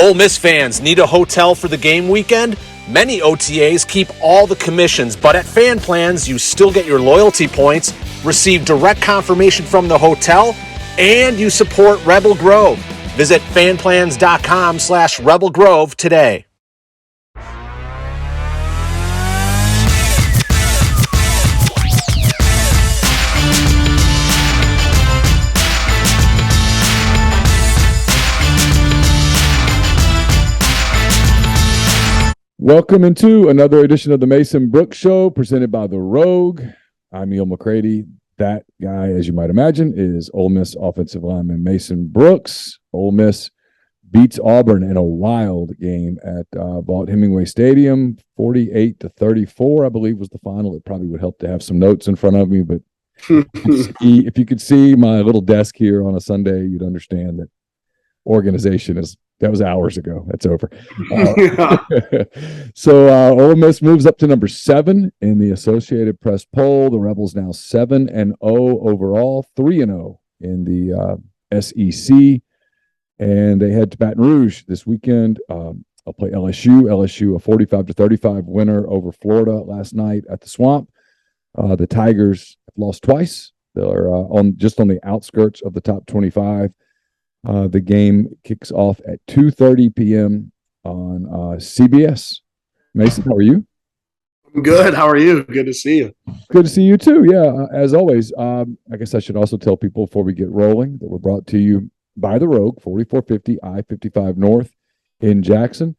Ole Miss fans need a hotel for the game weekend? Many OTAs keep all the commissions, but at Fan Plans, you still get your loyalty points, receive direct confirmation from the hotel, and you support Rebel Grove. Visit fanplans.com/Rebel Grove today. Welcome into another edition of the Mason Brooks Show, presented by The Rogue. I'm Neil McCready. That guy, as you might imagine, is Ole Miss offensive lineman Mason Brooks. Ole Miss beats Auburn in a wild game at Vaught-Hemingway Stadium, 48-34, I believe was the final. It probably would help to have some notes in front of me, but if you could see my little desk here on a Sunday, you'd understand that organization that was hours ago. That's over. So Ole Miss moves up to number 7 in the Associated Press poll. The Rebels now 7-0 overall, 3-0 in the SEC, and they head to Baton Rouge this weekend. I'll play LSU. LSU a 45-35 winner over Florida last night at the Swamp. The Tigers have lost twice. They're on the outskirts of the top 25. The game kicks off at 2:30 p.m. on CBS. Mason, how are you? I'm good. How are you? Good to see you. Good to see you too. Yeah, as always. I guess I should also tell people before we get rolling that we're brought to you by The Rogue, 4450 I-55 North in Jackson.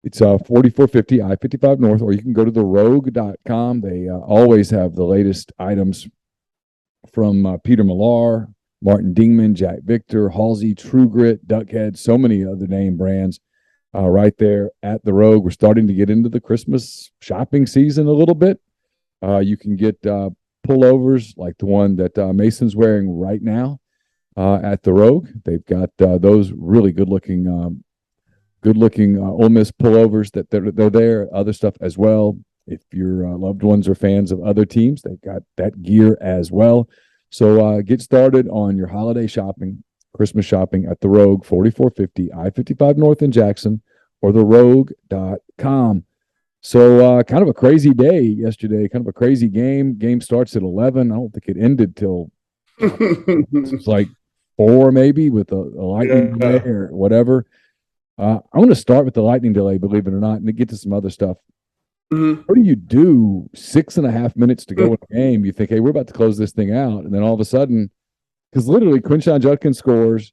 It's 4450 I-55 North, or you can go to therogue.com. They always have the latest items from Peter Millar, Martin Dingman, Jack Victor, Halsey, True Grit, Duckhead, so many other name brands right there at The Rogue. We're starting to get into the Christmas shopping season a little bit. You can get pullovers like the one that Mason's wearing right now at The Rogue. They've got those really good-looking Ole Miss pullovers that they're there, other stuff as well. If your loved ones are fans of other teams, they've got that gear as well. So get started on your holiday shopping, Christmas shopping at The Rogue, 4450 I-55 North in Jackson, or therogue.com. So kind of a crazy day yesterday, kind of a crazy game. Game starts at 11. I don't think it ended till it was like 4 maybe with a lightning delay or whatever. I want to start with the lightning delay, believe it or not, and then get to some other stuff. Mm-hmm. What do you do 6.5 minutes to go in the game? You think, hey, we're about to close this thing out. And then all of a sudden, because literally Quinshon Judkins scores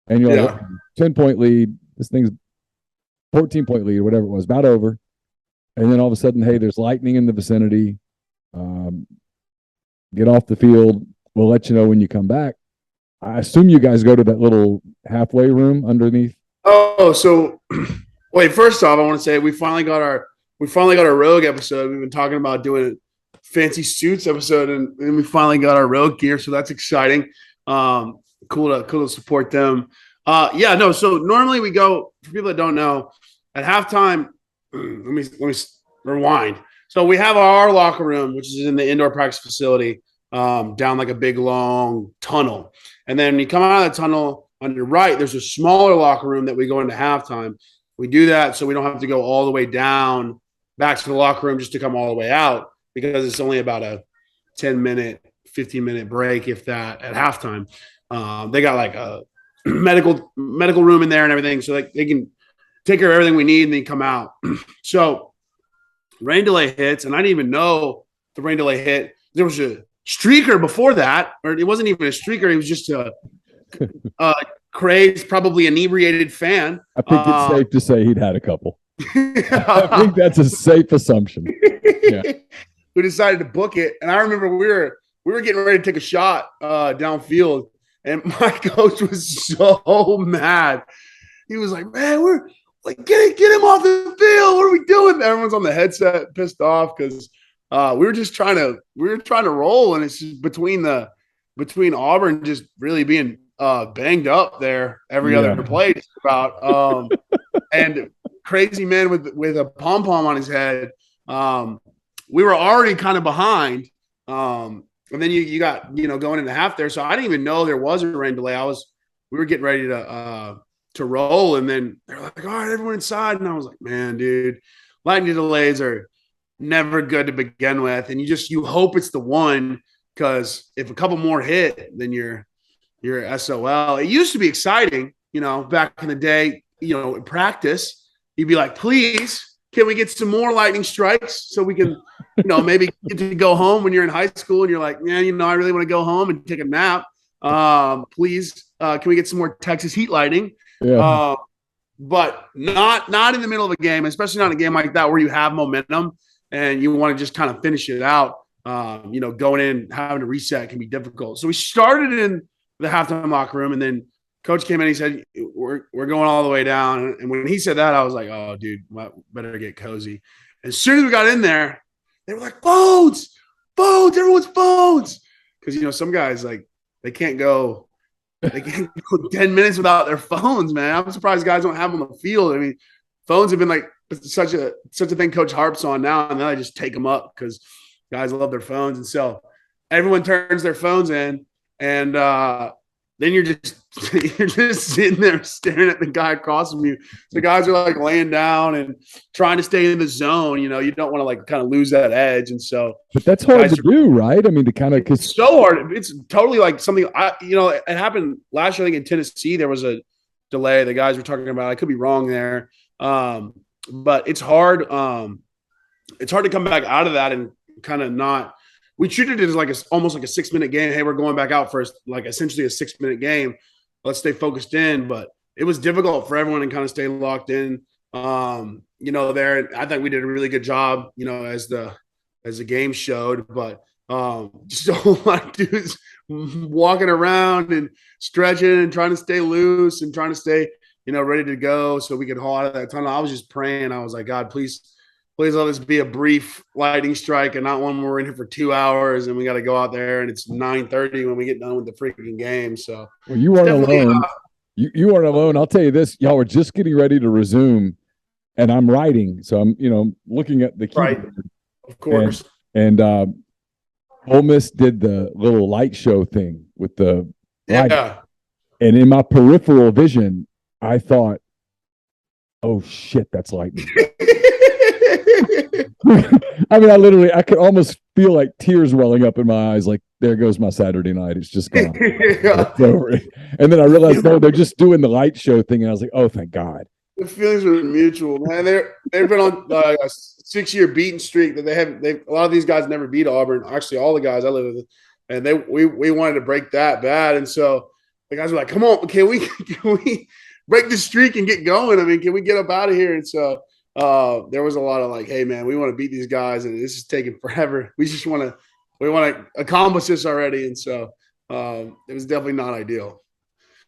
and you're like, 10-point lead. This thing's 14-point lead or whatever it was, about over. And then all of a sudden, hey, there's lightning in the vicinity. Get off the field. We'll let you know when you come back. I assume you guys go to that little halfway room underneath. Oh, so wait, first off, I want to say we finally got our Rogue episode. We've been talking about doing a fancy suits episode, and we finally got our Rogue gear, so that's exciting. Cool to support them. So normally we go, for people that don't know, at halftime, let me rewind. So we have our locker room, which is in the indoor practice facility, down like a big long tunnel. And then when you come out of the tunnel on your right, there's a smaller locker room that we go into halftime. We do that so we don't have to go all the way down back to the locker room just to come all the way out, because it's only about a 10-minute, 15-minute break, if that, at halftime. They got like a medical room in there and everything, so they can take care of everything we need and then come out. So rain delay hits, and I didn't even know the rain delay hit. There was a streaker before that, or it wasn't even a streaker. It was just a crazed, probably inebriated fan. I think it's safe to say he'd had a couple. I think that's a safe assumption. Yeah. Who decided to book it. And I remember we were getting ready to take a shot downfield, and my coach was so mad. He was like, man, we're like, get him off the field. What are we doing? Everyone's on the headset pissed off because we were trying to roll, and it's just between Auburn just really being banged up there every other play just about. And crazy man with a pom-pom on his head. We were already kind of behind. And then you got, going into half there. So I didn't even know there was a rain delay. We were getting ready to to roll. And then they're like, all right, everyone inside. And I was like, man, dude, lightning delays are never good to begin with. And you hope it's the one, because if a couple more hit, then you're SOL. It used to be exciting, back in the day, in practice, you'd be like, please, can we get some more lightning strikes so we can, maybe get to go home when you're in high school and you're like, yeah, I really want to go home and take a nap. Please, can we get some more Texas heat lightning? Yeah. But not in the middle of a game, especially not a game like that where you have momentum and you want to just kind of finish it out. Going in, having to reset can be difficult. So we started in the halftime locker room, and then coach came in. He said, we're going all the way down. And when he said that, I was like, oh, dude, better get cozy. As soon as we got in there, they were like, phones, everyone's phones. Because, some guys, like, they can't go 10 minutes without their phones, man. I'm surprised guys don't have them on the field. I mean, phones have been like such a thing Coach harps on now, and then I just take them up because guys love their phones. And so everyone turns their phones in, and then you're just sitting there staring at the guy across from you. The guys are like laying down and trying to stay in the zone. You don't want to like kind of lose that edge. And so, but that's hard to do, right? I mean, to kind of, it's so hard. It's totally like something it happened last year. I think in Tennessee, there was a delay. The guys were talking about, I could be wrong there. But it's hard. It's hard to come back out of that and kind of not. We treated it as like almost like a 6-minute game. Hey, we're going back out for like essentially a 6-minute game. Let's stay focused in. But it was difficult for everyone to kind of stay locked in. There. I think we did a really good job. As the game showed. But just a whole lot of dudes walking around and stretching and trying to stay loose and trying to stay, ready to go so we could haul out of that tunnel. I was just praying. I was like, God, please let this be a brief lightning strike and not one where we're in here for 2 hours and we got to go out there and it's 9:30 when we get done with the freaking game. So you aren't alone. You aren't alone. I'll tell you this, y'all were just getting ready to resume, and I'm writing. So I'm, looking at the keyboard. Right. Of course. And Ole Miss did the little light show thing with the light. And in my peripheral vision, I thought, oh shit, that's lightning. I mean, I could almost feel like tears welling up in my eyes. Like, there goes my Saturday night. It's just gone. It's over. And then I realized, no, they're just doing the light show thing. And I was like, oh, thank God. The feelings were mutual, man. They've been on a 6-year beating streak that a lot of these guys never beat Auburn. Actually, all the guys I live with, and we wanted to break that bad. And so the guys were like, come on, can we break the streak and get going? I mean, can we get up out of here? And so there was a lot of like, hey man, we want to beat these guys and this is taking forever. We want to accomplish this already. And so it was definitely not ideal.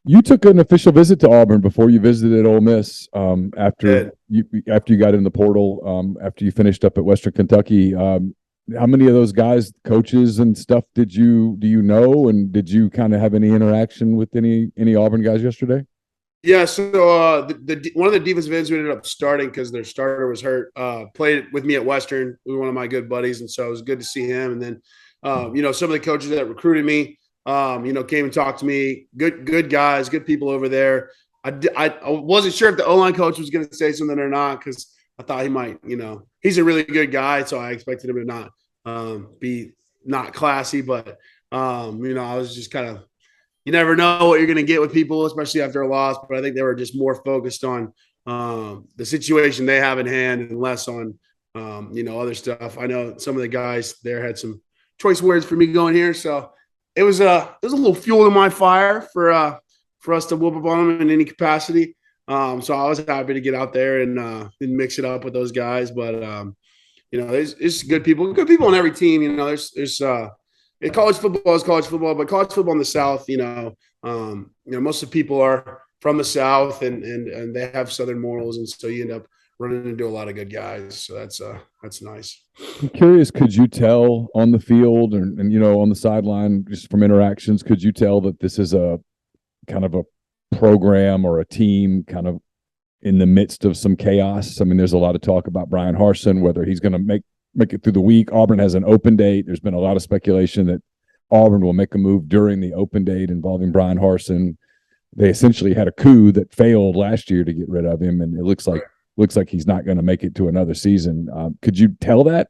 You took an official visit to Auburn before you visited Ole Miss after you got in the portal, after you finished up at Western Kentucky. How many of those guys, coaches and stuff, do you know, and did you kind of have any interaction with any Auburn guys yesterday? Yeah, so one of the defensive ends we ended up starting because their starter was hurt. Played with me at Western. We were one of my good buddies, and so it was good to see him. And then, some of the coaches that recruited me, came and talked to me. Good guys, good people over there. I wasn't sure if the O-line coach was going to say something or not because I thought he might. He's a really good guy, so I expected him to not be not classy, but I was just kind of. You never know what you're going to get with people, especially after a loss. But I think they were just more focused on the situation they have in hand and less on, other stuff. I know some of the guys there had some choice words for me going here. So it was a little fuel in my fire for us to whoop up on them in any capacity. So I was happy to get out there and mix it up with those guys. But, there's good people on every team. There's college football is college football, but college football in the South, most of the people are from the South and they have Southern morals. And so you end up running into a lot of good guys. So that's nice. I'm curious, could you tell on the field and on the sideline, just from interactions, could you tell that this is a kind of a program or a team kind of in the midst of some chaos? I mean, there's a lot of talk about Brian Harsin, whether he's going to make it through the week. Auburn has an open date. There's been a lot of speculation that Auburn will make a move during the open date involving Brian Harsin. they essentially had a coup that failed last year to get rid of him, and it looks like he's not going to make it to another season. Could you tell that?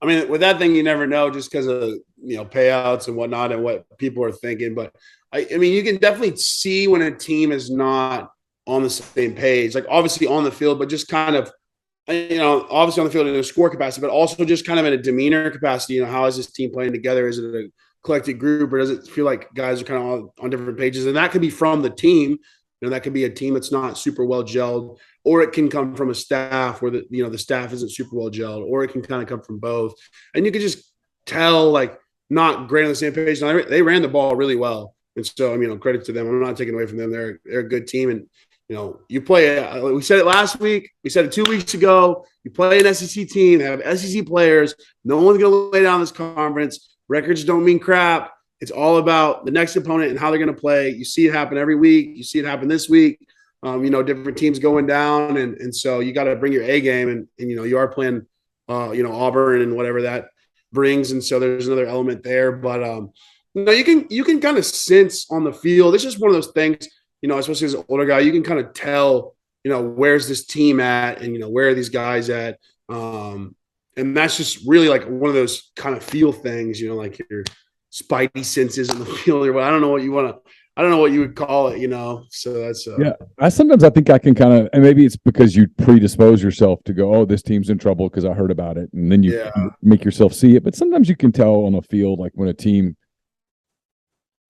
I mean, with that thing, you never know just because of payouts and whatnot and what people are thinking. But I mean, you can definitely see when a team is not on the same page. Like obviously on the field, but just kind of obviously on the field in a score capacity, but also just kind of in a demeanor capacity. How is this team playing together? Is it a collected group, or does it feel like guys are kind of on different pages? And that could be from the team. That could be a team that's not super well gelled, or it can come from a staff where the staff isn't super well gelled, or it can kind of come from both. And you can just tell like not great on the same page. And they ran the ball really well, and so credit to them. I'm not taking away from them. They're a good team, and you play. We said it last week. We said it 2 weeks ago. You play an SEC team. They have SEC players. No one's going to lay down this conference. Records don't mean crap. It's all about the next opponent and how they're going to play. You see it happen every week. You see it happen this week. Different teams going down, and so you got to bring your A game, and you are playing, Auburn and whatever that brings, and so there's another element there. But you can kind of sense on the field. It's just one of those things, especially as an older guy, you can kind of tell, where's this team at, and where are these guys at, and that's just really like one of those kind of feel things, like your spidey senses in the field, or I don't know what you would call it, so that's yeah. I think I can kind of, and maybe it's because you predispose yourself to go, oh, this team's in trouble because I heard about it, and then you make yourself see it. But sometimes you can tell on a field, like when a team,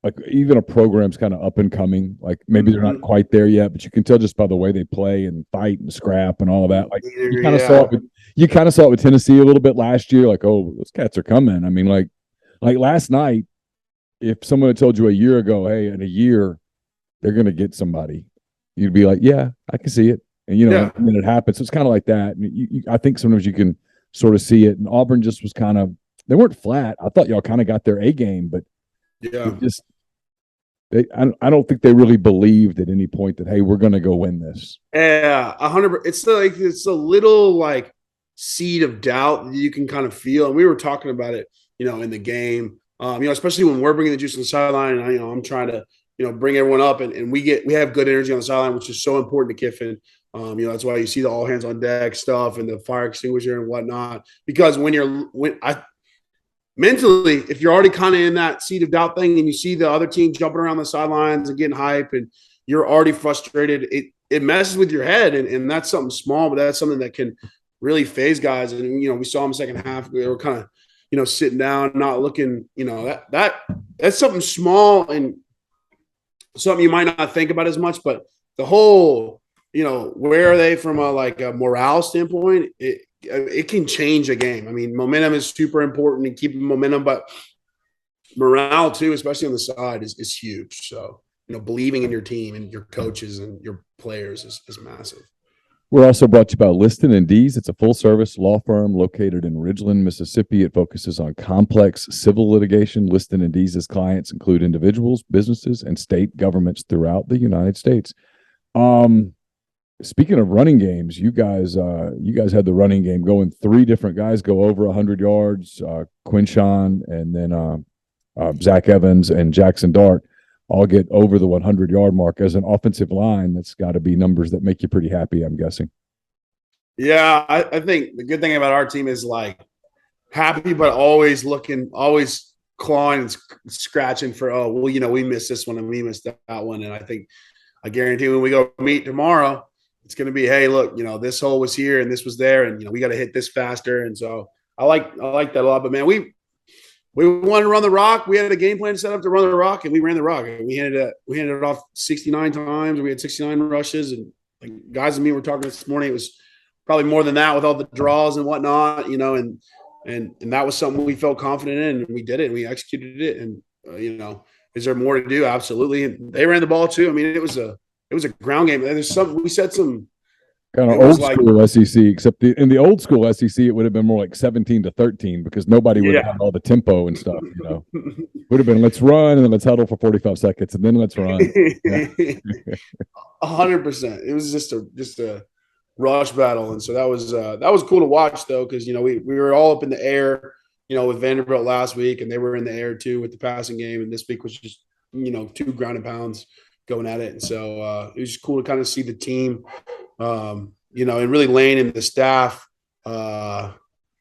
like even a program's kind of up and coming, like maybe they're not quite there yet, but you can tell just by the way they play and fight and scrap and all of that. Like you kind of saw it with Tennessee a little bit last year, like, oh, those cats are coming. I mean, like last night, if someone had told you a year ago, hey, in a year they're going to get somebody, you'd be like, yeah, I can see it. And, and then it happens. So it's kind of like that. And I think sometimes you can sort of see it. And Auburn just was kind of, they weren't flat. I thought y'all kind of got their A game, but I don't think they really believed at any point that, hey, we're going to go win this. Yeah, 100%. It's a little like seed of doubt that you can kind of feel. And we were talking about it, in the game. Especially when we're bringing the juice on the sideline, and I'm trying to, bring everyone up, and we have good energy on the sideline, which is so important to Kiffin. That's why you see the all hands on deck stuff and the fire extinguisher and whatnot. Because mentally, if you're already kind of in that seed of doubt thing, and you see the other team jumping around the sidelines and getting hype, and you're already frustrated, it messes with your head, and that's something small, but that's something that can really phase guys. And we saw them second half; they were kind of sitting down, not looking, that's something small and something you might not think about as much, but the whole, where are they from a morale standpoint? It can change a game. I mean, momentum is super important and keeping momentum, but morale too, especially on the side, is huge. So, believing in your team and your coaches and your players is massive. We're also brought to you by Liston and Dees. It's a full-service law firm located in Ridgeland, Mississippi. It focuses on complex civil litigation. Liston and Dees' clients include individuals, businesses, and state governments throughout the United States. Speaking of running games, you guys had the running game going. 3 different guys go over 100 yards. Quinshawn, and then Zach Evans and Jackson Dart all get over the 100-yard mark. As an offensive line, that's got to be numbers that make you pretty happy, I'm guessing. Yeah, I think the good thing about our team is like happy, but always looking, always clawing and scratching for, we missed this one and we missed that one. And I guarantee when we go meet tomorrow, it's going to be, hey, look, this hole was here and this was there, and we got to hit this faster. And so I like that a lot. But man, we wanted to run the rock. We had a game plan set up to run the rock, and we ran the rock. We handed it off 69 times. We had 69 rushes, and like guys and me were talking this morning. It was probably more than that with all the draws and whatnot, and that was something we felt confident in, and we did it, and we executed it. And is there more to do? Absolutely. And they ran the ball too. I mean, it was a ground game. There's we said some kind of old school SEC, except in the old school SEC, it would have been more like 17-13 because nobody would have had all the tempo and stuff. Would have been let's run and then let's huddle for 45 seconds and then let's run. 100%. It was just a rush battle, and so that was cool to watch though, because we were all up in the air, with Vanderbilt last week, and they were in the air too with the passing game, and this week was just 2 ground and pounds going at it. And so it was just cool to kind of see the team, you know, and really laying in the staff,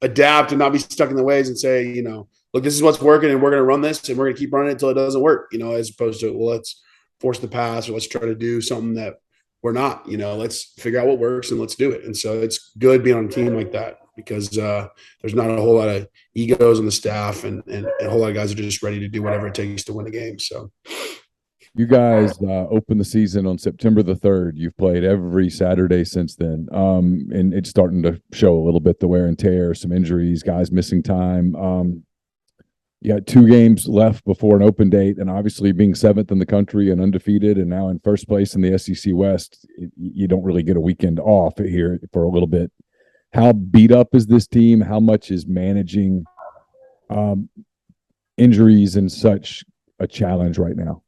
adapt and not be stuck in the ways and say, you know, look, this is what's working and we're going to run this and we're going to keep running it until it doesn't work, you know, as opposed to, well, let's force the pass or let's try to do something that we're not, you know, let's figure out what works and let's do it. And so it's good being on a team like that because there's not a whole lot of egos on the staff and a whole lot of guys are just ready to do whatever it takes to win the game. So you guys opened the season on September the 3rd. You've played every Saturday since then. And it's starting to show a little bit the wear and tear, some injuries, guys missing time. You got 2 games left before an open date, and obviously being 7th in the country and undefeated and now in first place in the SEC West, you don't really get a weekend off here for a little bit. How beat up is this team? How much is managing injuries and such a challenge right now?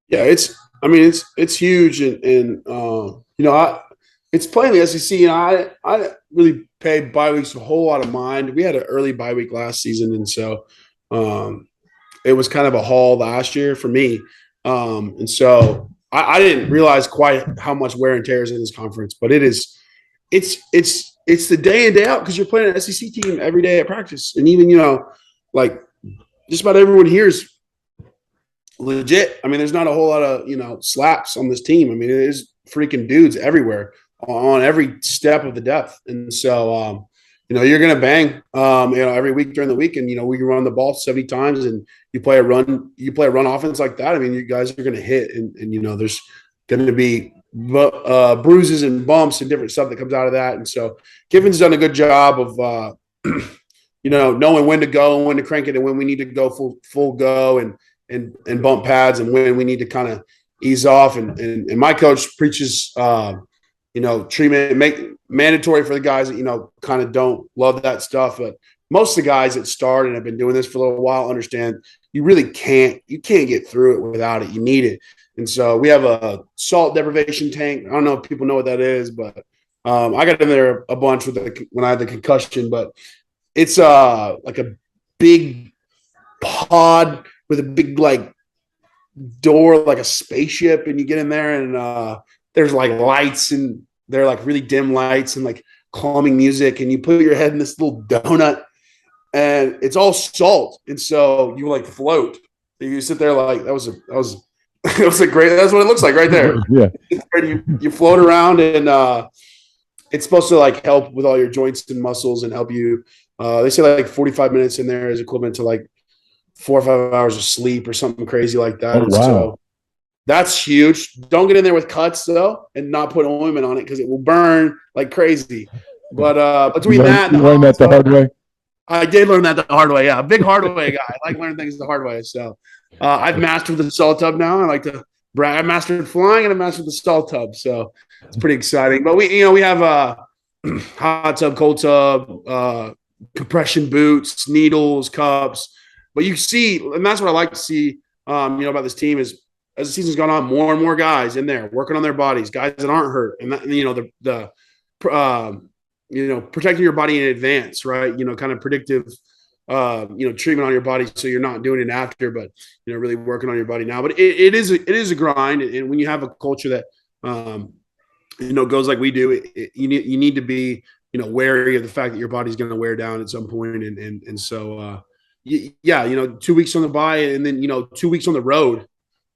Yeah, it's huge. And you know, it's playing the SEC, and I really pay bye weeks a whole lot of mind. We had an early bye week last season, and so it was kind of a haul last year for me. And so I didn't realize quite how much wear and tear is in this conference, but it's the day in, day out because you're playing an SEC team every day at practice. And even, you know, like just about everyone here is legit. I mean, there's not a whole lot of, you know, slaps on this team. I mean, it is freaking dudes everywhere on every step of the depth. And so, you know, you're going to bang, you know, every week during the week. And, you know, we can run the ball 70 times and you play a run offense like that. I mean, you guys are going to hit and, you know, there's going to be bruises and bumps and different stuff that comes out of that. And so Kiffin's done a good job of, you know, knowing when to go and when to crank it and when we need to go full go and bump pads and when we need to kind of ease off. And my coach preaches, you know, treatment, make mandatory for the guys that, you know, kind of don't love that stuff. But most of the guys that start and have been doing this for a little while understand you really can't get through it without it. You need it. And so we have a salt deprivation tank. I don't know if people know what that is, but I got in there a bunch when I had the concussion, but it's like a big pod with a big like door, like a spaceship, and you get in there and there's like lights and they're like really dim lights and like calming music, and you put your head in this little donut and it's all salt. And so you like float. You sit there like that was it was a great, that's what it looks like right there. Yeah. You float around and it's supposed to like help with all your joints and muscles and help you. They say like 45 minutes in there is equivalent to like 4 or 5 hours of sleep or something crazy like that. Oh, wow. So that's huge. Don't get in there with cuts though, and not put ointment on it because it will burn like crazy. But between that, you learned that the hard way. I did learn that the hard way. Yeah, big hard way guy. I like learning things the hard way. So I've mastered the salt tub now. I like to brag. I mastered flying and I mastered the salt tub. So it's pretty exciting. But we have a hot tub, cold tub, compression boots, needles, cups. But you see, and that's what I like to see, you know, about this team is as the season's gone on, more and more guys in there working on their bodies, guys that aren't hurt, and that, you know, you know, protecting your body in advance, right? You know, kind of predictive, you know, treatment on your body so you're not doing it after, but you know, really working on your body now. But it is a grind, and when you have a culture that, you know, goes like we do, you need to be, you know, wary of the fact that your body's going to wear down at some point, and so. Yeah, you know, 2 weeks on the bye and then, you know, 2 weeks on the road.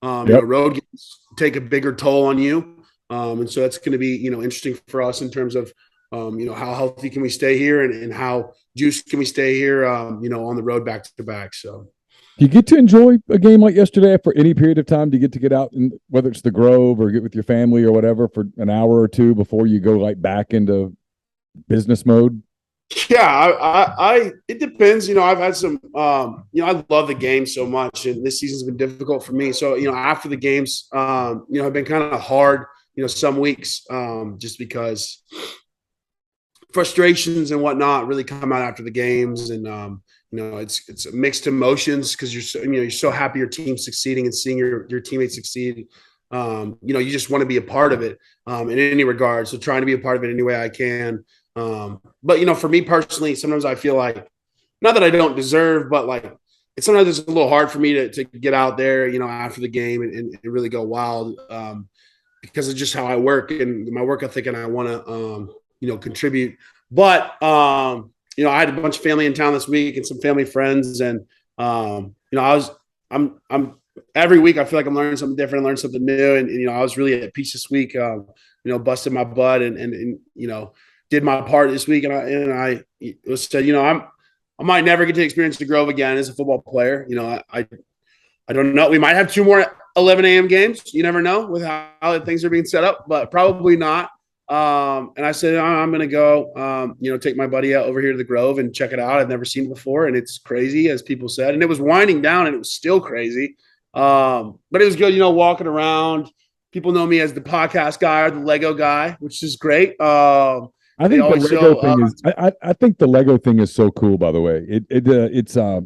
You know, road games take a bigger toll on you. And so that's going to be, you know, interesting for us in terms of, you know, how healthy can we stay here and how juiced can we stay here, you know, on the road back to back. So do you get to enjoy a game like yesterday for any period of time? Do you get out and whether it's the Grove or get with your family or whatever for an hour or two before you go like back into business mode? Yeah, it depends. You know, I've had some, you know, I love the game so much, and this season's been difficult for me. So, you know, after the games, you know, have been kind of hard, you know, some weeks, just because frustrations and whatnot really come out after the games. And, you know, it's mixed emotions because you're so happy your team's succeeding and seeing your teammates succeed. You know, you just want to be a part of it, in any regard. So trying to be a part of it any way I can. But, you know, for me personally, sometimes I feel like, not that I don't deserve, but like sometimes it's a little hard for me to get out there, after the game and really go wild, because of just how I work and my work ethic, and I want to, contribute. But, I had a bunch of family in town this week and some family friends. And, I'm every week I feel like I'm learning something different, learning something new. And I was really at peace this week, busted my butt and did my part this week. And I said, I might never get to experience the Grove again as a football player. I don't know. We might have 2 more 11 a.m. games. You never know with how things are being set up, but probably not. And I said, I'm going to go, take my buddy out over here to the Grove and check it out. I've never seen it before. And it's crazy, as people said, and it was winding down and it was still crazy. But it was good, walking around. People know me as the podcast guy or the Lego guy, which is great. I think the Lego thing is. I think the Lego thing is so cool. By the way, it's I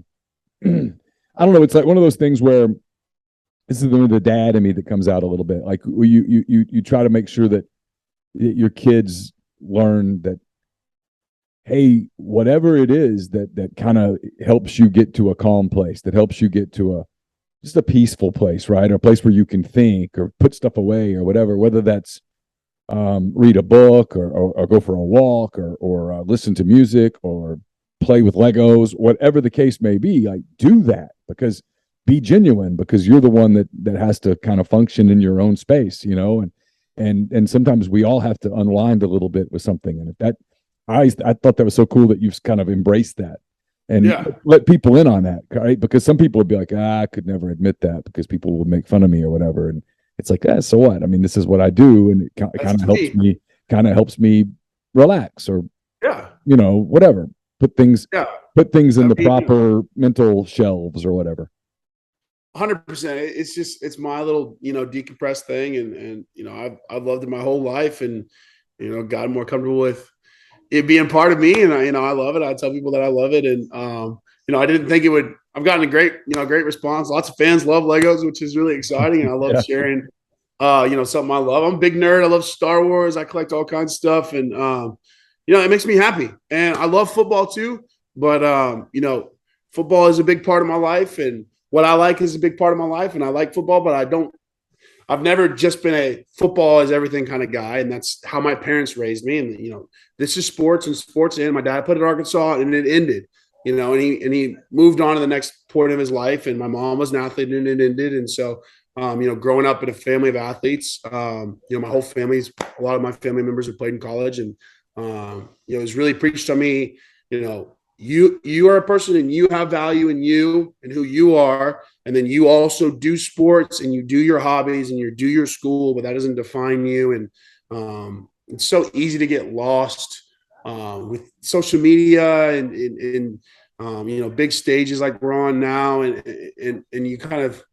don't know. It's like one of those things where this is the dad in me that comes out a little bit. Like you try to make sure that your kids learn that, hey, whatever it is that kind of helps you get to a calm place, that helps you get to just a peaceful place, right? Or a place where you can think or put stuff away or whatever, whether that's read a book or go for a walk or listen to music or play with Legos, whatever the case may be. Like, do that, because be genuine, because you're the one that has to kind of function in your own space, and sometimes we all have to unwind a little bit with something. And I thought that was so cool that you've kind of embraced that and let people in on that, right? Because some people would be like, I could never admit that because people would make fun of me or whatever. And it's like, so what? I mean, this is what I do, and it kind of helps me relax or whatever. Put things in the proper mental shelves or whatever. 100%. It's my little, decompressed thing. And I've loved it my whole life, and, gotten more comfortable with it being part of me. And I love it. I tell people that I love it. And, I didn't think it would, I've gotten a great response. Lots of fans love Legos, which is really exciting. And I love sharing, something I love. I'm a big nerd. I love Star Wars. I collect all kinds of stuff. And, it makes me happy. And I love football too. But, football is a big part of my life. And what I like is a big part of my life. And I like football, but I've never just been a football is everything kind of guy. And that's how my parents raised me. And, this is sports and sports. And my dad played at Arkansas and it ended. And he moved on to the next point of his life. And my mom was an athlete and it ended. And so, growing up in a family of athletes, my whole family's, a lot of my family members have played in college. And, it was really preached on me, you are a person and you have value in you and who you are. And then you also do sports and you do your hobbies and you do your school, but that doesn't define you. And, it's so easy to get lost, with social media and big stages like we're on now, and you kind of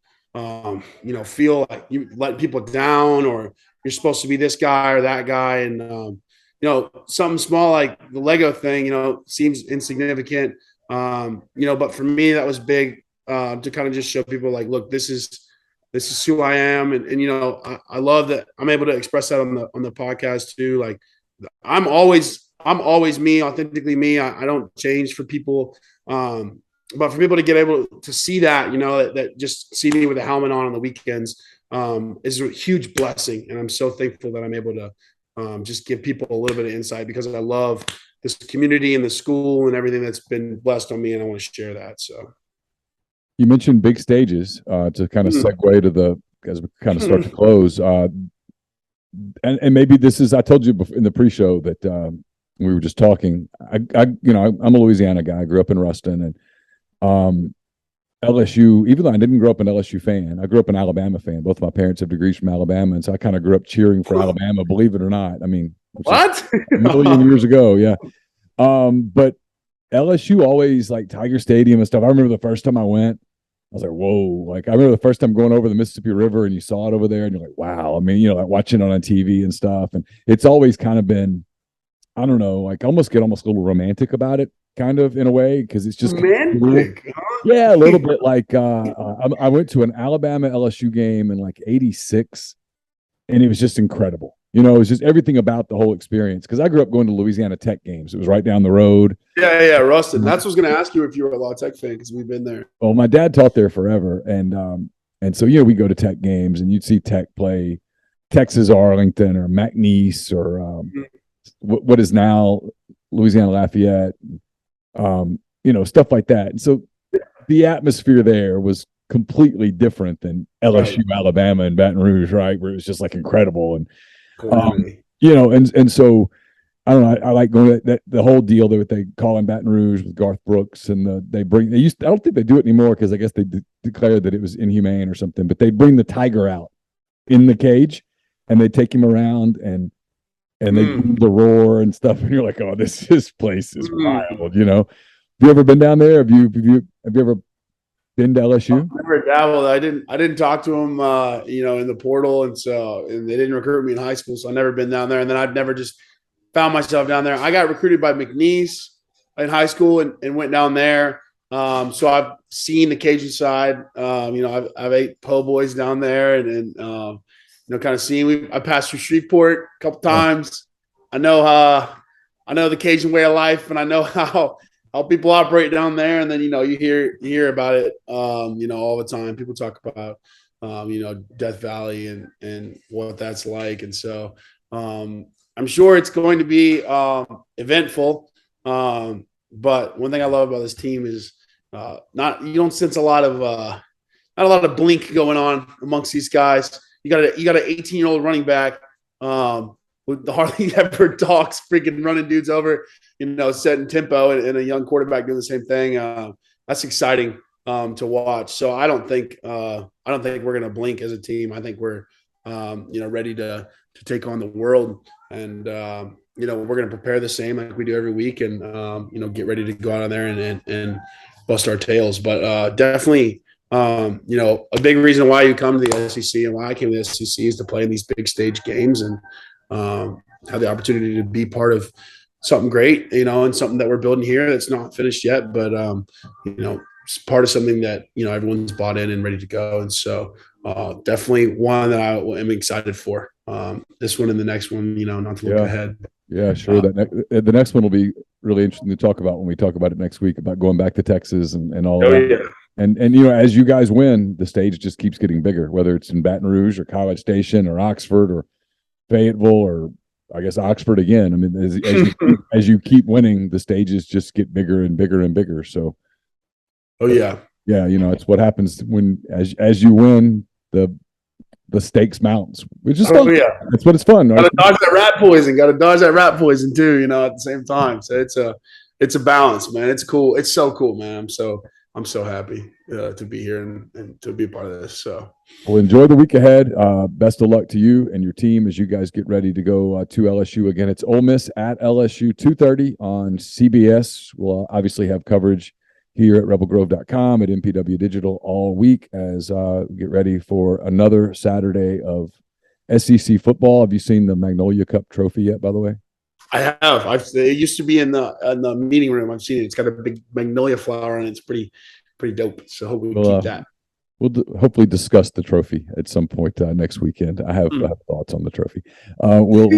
feel like you let people down, or you're supposed to be this guy or that guy, and something small like the Lego thing seems insignificant, but for me that was big, to kind of just show people like, look, this is who I am, and I love that I'm able to express that on the podcast too. Like I'm always me, authentically me. I don't change for people. But for people to get able to see that, that just see me with a helmet on the weekends, is a huge blessing. And I'm so thankful that I'm able to just give people a little bit of insight, because I love this community and the school and everything that's been blessed on me. And I want to share that. So you mentioned big stages, to kind of segue to as we kind of start to close. And maybe this is, I told you in the pre-show that, we were just talking. I'm a Louisiana guy. I grew up in Ruston, and LSU. Even though I didn't grow up an LSU fan, I grew up an Alabama fan. Both of my parents have degrees from Alabama, and so I kind of grew up cheering for Alabama. Believe it or not, I mean, what a million years ago, yeah. But LSU always like Tiger Stadium and stuff. I remember the first time I went, I was like, whoa! Like I remember the first time going over the Mississippi River, and you saw it over there, and you're like, wow. I mean, like watching it on TV and stuff, and it's always kind of been, I don't know, like almost a little romantic about it, kind of in a way, because it's just romantic. Yeah, a little bit like I went to an Alabama LSU game in like '86, and it was just incredible. You know, it's just everything about the whole experience. Because I grew up going to Louisiana Tech games. It was right down the road. Yeah, Rustin. That's what I was going to ask you if you were a La Tech fan because we've been there. Well, my dad taught there forever, and so we go to Tech games, and you'd see Tech play Texas Arlington or McNeese or what is now Louisiana Lafayette, stuff like that. And so the atmosphere there was completely different than LSU, Alabama, and Baton Rouge, right? Where it was just like incredible. And, and so I don't know. I like going to the whole deal that they call in Baton Rouge with Garth Brooks, and I don't think they do it anymore because I guess they declared that it was inhumane or something. But they bring the tiger out in the cage, and they take him around, and they do the roar and stuff, and you're like, oh, this place is wild. Have you ever been down there? Have you ever been to LSU? I've never dabbled. I didn't talk to them, in the portal, and they didn't recruit me in high school, so I've never been down there. And then I've never just found myself down there. I got recruited by McNeese in high school and went down there. So I've seen the Cajun side. I've ate po' boys down there and kind of seen. I passed through Shreveport a couple times. I know the Cajun way of life, and I know how people operate down there. And then you hear about it all the time. People talk about Death Valley and what that's like, and so I'm sure it's going to be eventful. But one thing I love about this team is you don't sense not a lot of blink going on amongst these guys. You got an 18-year-old running back who hardly ever talks, freaking running dudes over, setting tempo, and a young quarterback doing the same thing. That's exciting to watch. So I don't think we're going to blink as a team. I think we're ready to take on the world, and we're going to prepare the same like we do every week, and get ready to go out there and bust our tails. But definitely. A big reason why you come to the SEC and why I came to the SEC is to play in these big stage games and have the opportunity to be part of something great, and something that we're building here that's not finished yet, but it's part of something that everyone's bought in and ready to go. And so definitely one that I am excited for. This one and the next one, not to look ahead. Yeah, sure. The next one will be really interesting to talk about when we talk about it next week about going back to Texas and all that. Yeah. And as you guys win, the stage just keeps getting bigger, whether it's in Baton Rouge or College Station or Oxford or Fayetteville or I guess Oxford again. I mean, as you keep winning, the stages just get bigger and bigger and bigger. So, it's what happens when as you win, the stakes mounts, which is fun. That's what it's fun. Got to dodge that rat poison too. At the same time. So it's a balance, man. It's cool. It's so cool, man. I'm so happy to be here and to be a part of this. So, well, enjoy the week ahead. Best of luck to you and your team as you guys get ready to go to LSU again. It's Ole Miss at LSU 2:30 on CBS. We'll obviously have coverage here at rebelgrove.com at MPW Digital all week as we get ready for another Saturday of SEC football. Have you seen the Magnolia Cup trophy yet, by the way? I have. It used to be in the meeting room. I've seen it. It's got a big magnolia flower on it. It's pretty dope. So hope we keep that. We'll hopefully discuss the trophy at some point next weekend. I have thoughts on the trophy. We'll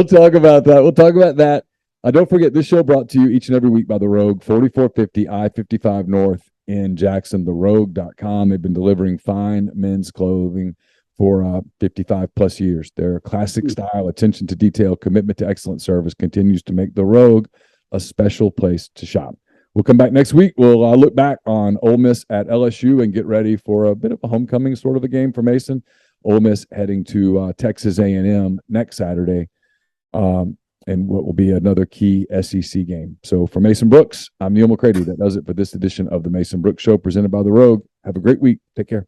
talk about that. We'll talk about that. Don't forget, this show brought to you each and every week by The Rogue, 4450 I-55 North in Jackson, therogue.com. They've been delivering fine men's clothing for 55 plus years. Their classic style, attention to detail, commitment to excellent service continues to make The Rogue a special place to shop. We'll come back next week. We'll look back on Ole Miss at LSU and get ready for a bit of a homecoming sort of a game for Mason. Ole Miss heading to Texas A&M next Saturday, and what will be another key SEC game. So for Mason Brooks, I'm Neil McCready. That does it for this edition of the Mason Brooks Show presented by The Rogue. Have a great week. Take care.